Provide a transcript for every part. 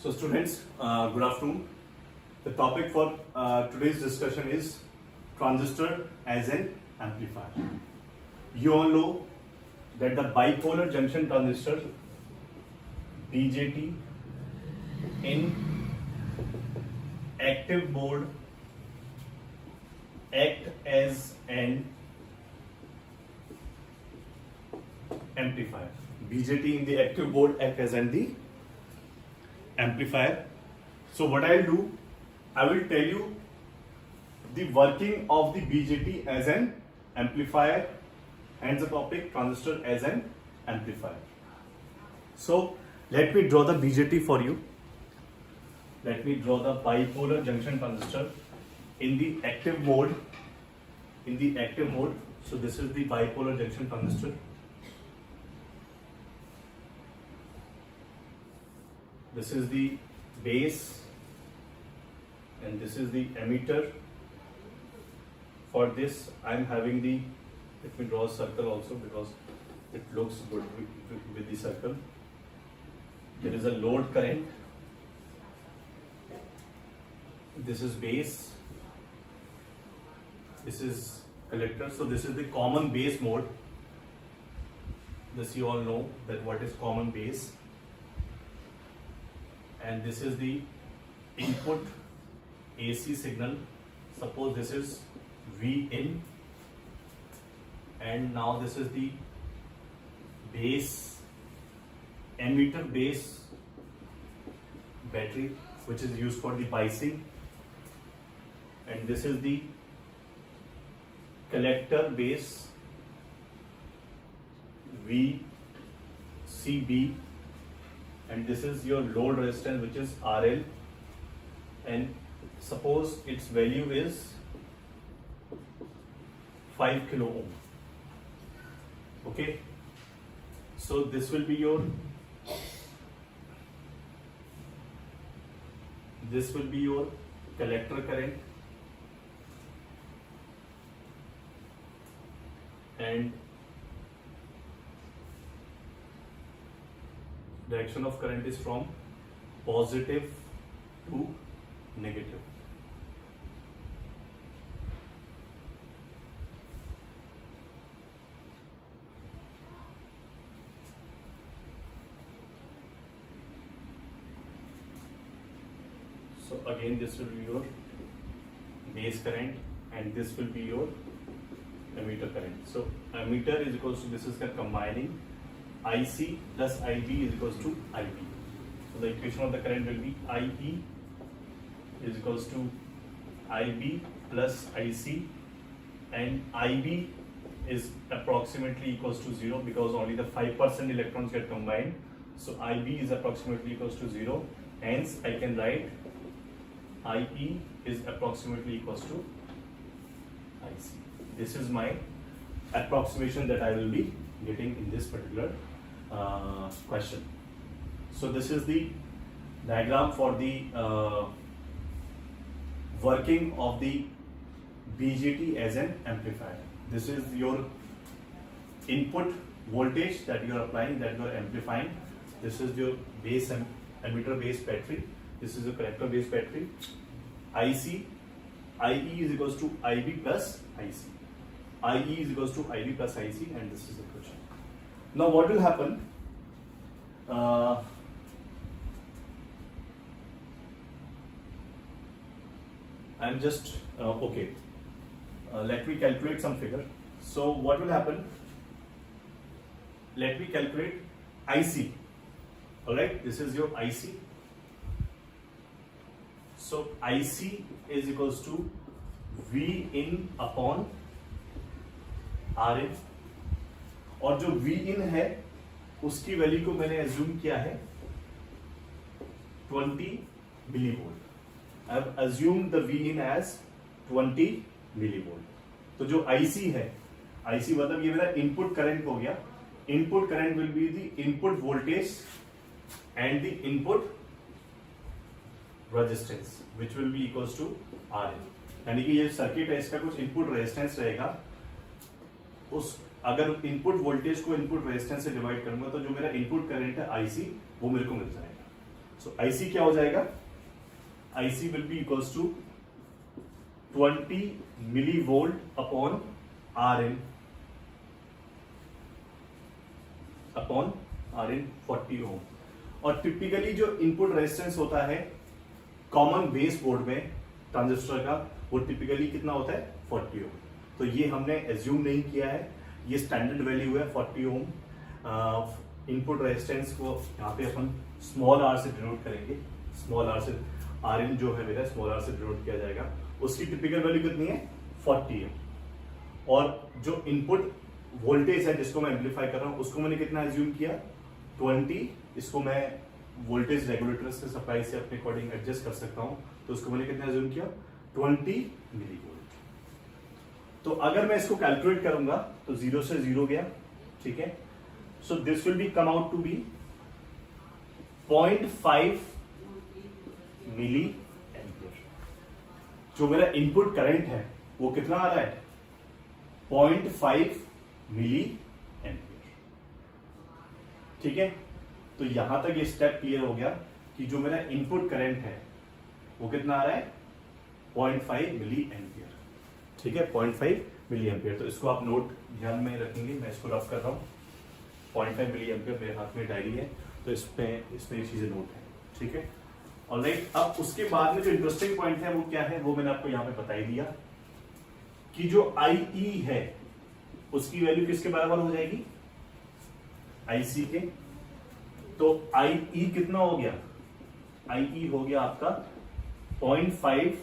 So students, good afternoon. The topic for today's discussion is transistor as an amplifier. You all know that the bipolar junction transistor BJT in active mode act as an amplifier. BJT in the active mode act as the amplifier. So what I'll do, I will tell you the working of the BJT as an amplifier and the topic transistor as an amplifier. So let me draw the BJT for you. Let me draw the bipolar junction transistor in the active mode. So this is the bipolar junction transistor. This is the base and this is the emitter. For this I am having the, let me draw a circle also because it looks good with the circle. There is a load current. This is base. This is collector. So this is the common base mode. This you all know that what is common base. And this is the input AC signal. Suppose this is V in, and now this is the base, emitter base battery which is used for the biasing, and this is the collector base VCB, and this is your load resistance which is RL, and suppose its value is 5 kilo ohm. Okay, so this will be your collector current, and direction of current is from positive to negative. So again this will be your base current and this will be your emitter current. So emitter is equals to, this is combining IC plus IB is equals to IB. So the equation of the current will be IE is equals to IB plus IC, and IB is approximately equals to 0 because only the 5% electrons get combined. So IB is approximately equals to 0. Hence I can write IE is approximately equals to IC. This is my approximation that I will be getting in this particular question. So this is the diagram for the working of the BJT as an amplifier. This is your input voltage that you are applying, that you are amplifying. This is your base emitter base battery. This is a collector base battery. IC, IE is equals to IB plus IC. IE is equals to IB plus IC, and this is the question. Now what will happen? I'm just okay. Let me calculate some figure. So what will happen? Let me calculate IC. All right, this is your IC. So IC is equals to V in upon RN, और जो V in है उसकी value को मैंने assume किया है 20 millivolt. I have assumed the V in as 20 millivolt. तो जो IC है, IC मतलब ये मेरा इनपुट करंट हो गया. Input current will be the input voltage and the input resistance which will be equals to RN. यानी कि ये सर्किट है, इसका कुछ इनपुट रेजिस्टेंस रहेगा. उस अगर इनपुट वोल्टेज को इनपुट रेजिस्टेंस से डिवाइड करूंगा तो जो मेरा इनपुट करंट है IC वो मेरे को मिल जाएगा. सो IC क्या हो जाएगा, IC will be equals to 20 millivolt upon RN 40 ohm. और टिपिकली जो इनपुट रेजिस्टेंस होता है कॉमन बेस बोर्ड में ट्रांजिस्टर का, वो टिपिकली कितना होता है 40 ओम। तो ये हमने एज्यूम नहीं किया है, ये स्टैंडर्ड वैल्यू है 40 ओम। इनपुट रेजिस्टेंस को यहाँ पे अपन स्मॉल r से डिनोट करेंगे, स्मॉल r से RN जो है मेरा स्मॉल r से डिनोट किया जाएगा। उसकी टिपिकल वैल्यू कितनी है 40 है। और जो इनपुट वोल्टेज है जिसको मैं एम्पलीफाई कर रहा हूं उसको मैंने कितना एज्यूम किया 20। इसको मैं वोल्टेज रेगुलेटर से सप्लाई से अपने अकॉर्डिंग एडजस्ट कर सकता हूं, तो उसको मैंने कितना एज्यूम किया 20 मिलीवोल्ट। तो अगर मैं इसको कैलकुलेट करूंगा तो 0 से 0 गया, ठीक है। So this will be come out to be 0.5 milli ampere. जो मेरा इनपुट करंट है वो कितना आ रहा है 0.5 मिली एम्पियर, ठीक है। तो यहां तक ये स्टेप क्लियर हो गया कि जो मेरा इनपुट करंट है वो कितना आ रहा है 0.5 मिली एम्पियर, ठीक है, 0.5 मिली एम्पियर। तो इसको आप नोट ध्यान में रखेंगे, मैं इसको रफ कर रहा हूं 0.5 मिली एम्पियर। मेरे हाथ में डायरी है तो इसमें ये चीजें नोट है, ठीक है। ऑलराइट, अब उसके बाद में जो इंटरेस्टिंग पॉइंट है वो क्या है, वो मैंने आपको यहां पे बता ही दिया कि जो IE है उसकी वैल्यू किसके बराबर हो जाएगी IC के। तो IE कितना हो गया, IE हो गया आपका 0.5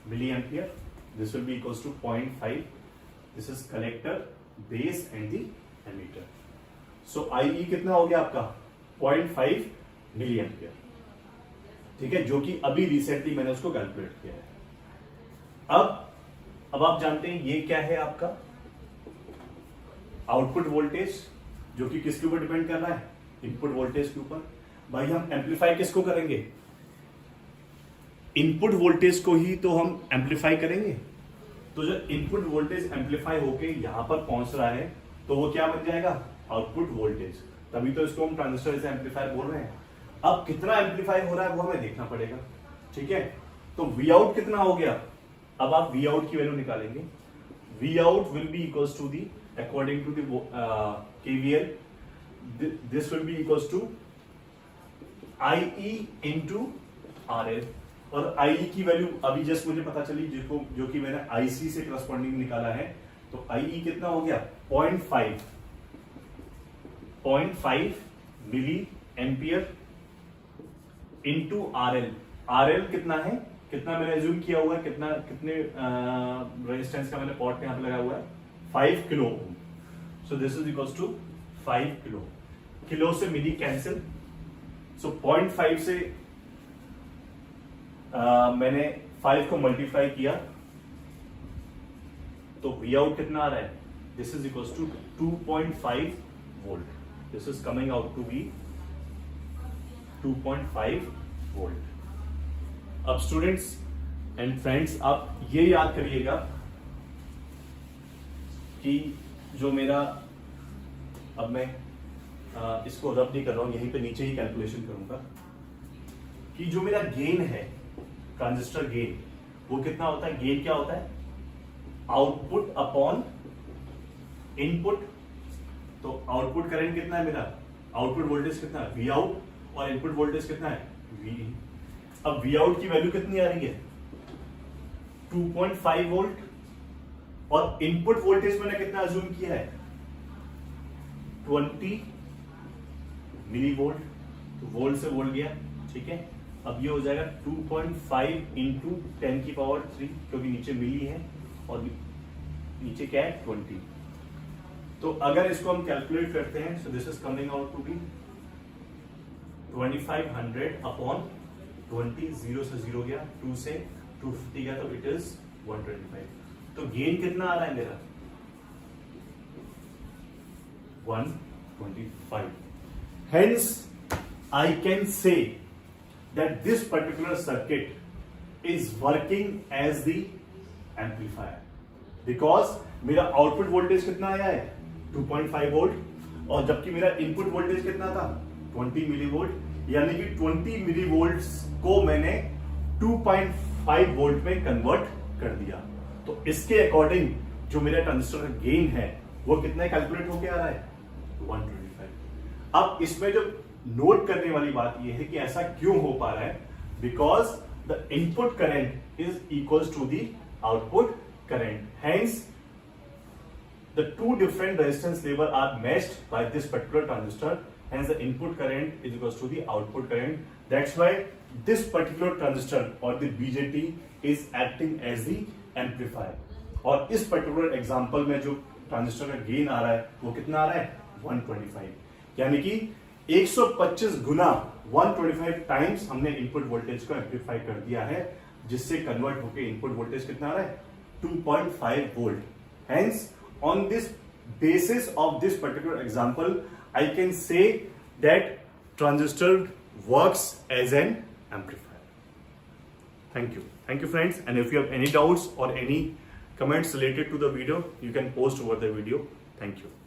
milli ampere. This will be equals to 0.5। This is collector, base and the emitter. So IE कितना हो गया आपका 0.5 मिली एम्पियर, ठीक है, जो कि अभी रिसेंटली मैंने उसको कैलकुलेट किया है। अब आप जानते हैं ये क्या है आपका आउटपुट वोल्टेज, जो कि किसके ऊपर डिपेंड कर रहा है इनपुट वोल्टेज के ऊपर। भाई हम एम्पलीफाई किसको करेंगे, इनपुट वोल्टेज को ही तो हम एम्पलीफाई करेंगे। तो जो इनपुट वोल्टेज एम्पलीफाई होके यहां पर पहुंच रहा है तो वो क्या बन जाएगा आउटपुट वोल्टेज, तभी तो इसको हम ट्रांजिस्टर से एम्पलीफायर बोल रहे हैं। अब कितना एम्पलीफाई हो रहा है वो हमें देखना पड़ेगा, ठीक है। तो वी आउट कितना हो गया, अब आप वी आउट की वैल्यू निकालेंगे। V out will be equals to the according to the KVL, this will be equals to IE into RL। और IE की वैल्यू अभी जस्ट मुझे पता चली जो कि मैंने IC से करस्पॉन्डिंग निकाला है। तो IE कितना हो गया 0.5 milli ampere into RL। RL कितना है, कितना मैंने एज्यूम किया हुआ है, कितने रेजिस्टेंस का मैंने पॉट यहां पे लगा हुआ है 5 kilo ohm. So this is equals to 5 kilo. Kilo से मिली कैंसिल, सो 0.5 से मैंने 5 को मल्टीप्लाई किया तो वी आउट कितना आ रहा है, this is equals to 2.5 volt. This is coming out to be 2.5 volt. अब स्टूडेंट्स एंड फ्रेंड्स आप ये याद करिएगा कि जो मेरा, अब मैं इसको रब नहीं कर रहा हूं, यहीं पे नीचे ही कैलकुलेशन करूंगा कि जो मेरा गेन है ट्रांजिस्टर गेन वो कितना होता है। गेन क्या होता है आउटपुट अपॉन इनपुट। तो आउटपुट करंट कितना है मेरा, आउटपुट वोल्टेज कितना है वी आउट, और इनपुट वोल्टेज कितना है वी इन। अब वी आउट की वैल्यू कितनी आ रही है 2.5 वोल्ट, और इनपुट वोल्टेज मैंने कितना अज्यूम किया है 20 मिली वोल्ट। तो वोल्ट से वोल्ट गया, ठीक है। अब ये हो जाएगा 2.5 इंटू 10 की पावर 3, क्योंकि नीचे मिली है और नीचे क्या है 20। तो अगर इसको हम कैलकुलेट करते हैं, so this is coming out to be 2500 upon 20, 0 से 0 गया, 2 से 250 गया, तो इट इज 125। तो गेन कितना आ रहा है मेरा 125। Hence, I can say that this particular circuit is working as the amplifier, because मेरा आउटपुट वोल्टेज कितना आया है 2.5 वोल्ट, और जबकि मेरा इनपुट वोल्टेज कितना था 20 मिलीवोल्ट, यानी कि 20 मिलीवोल्ट को मैंने 2.5 वोल्ट में कन्वर्ट कर दिया। तो इसके अकॉर्डिंग जो मेरा ट्रांजिस्टर का गेन है वो कितना कैलकुलेट होके आ रहा है, 125। अब इसमें जो नोट करने वाली बात यह है कि ऐसा क्यों हो पा रहा है, because the input current is equals to the output current, hence the two different resistance level are matched by this particular transistor, hence the input current is equals to the output current. That's why this particular transistor or the BJT is acting as the amplifier. और इस particular example में जो transistor का gain आ रहा है वो कितना आ रहा है, 125, यानी कि 125 गुना 125 टाइम्स हमने इनपुट वोल्टेज को एम्पलीफाई कर दिया है, जिससे कन्वर्ट होकर इनपुट वोल्टेज कितना आ रहा है, 2.5 volt. Hence on this basis of this particular example, I can say that transistor works as an amplifier. Thank you friends, and if you have any doubts or any comments related to the video, you can post over the video. Thank you.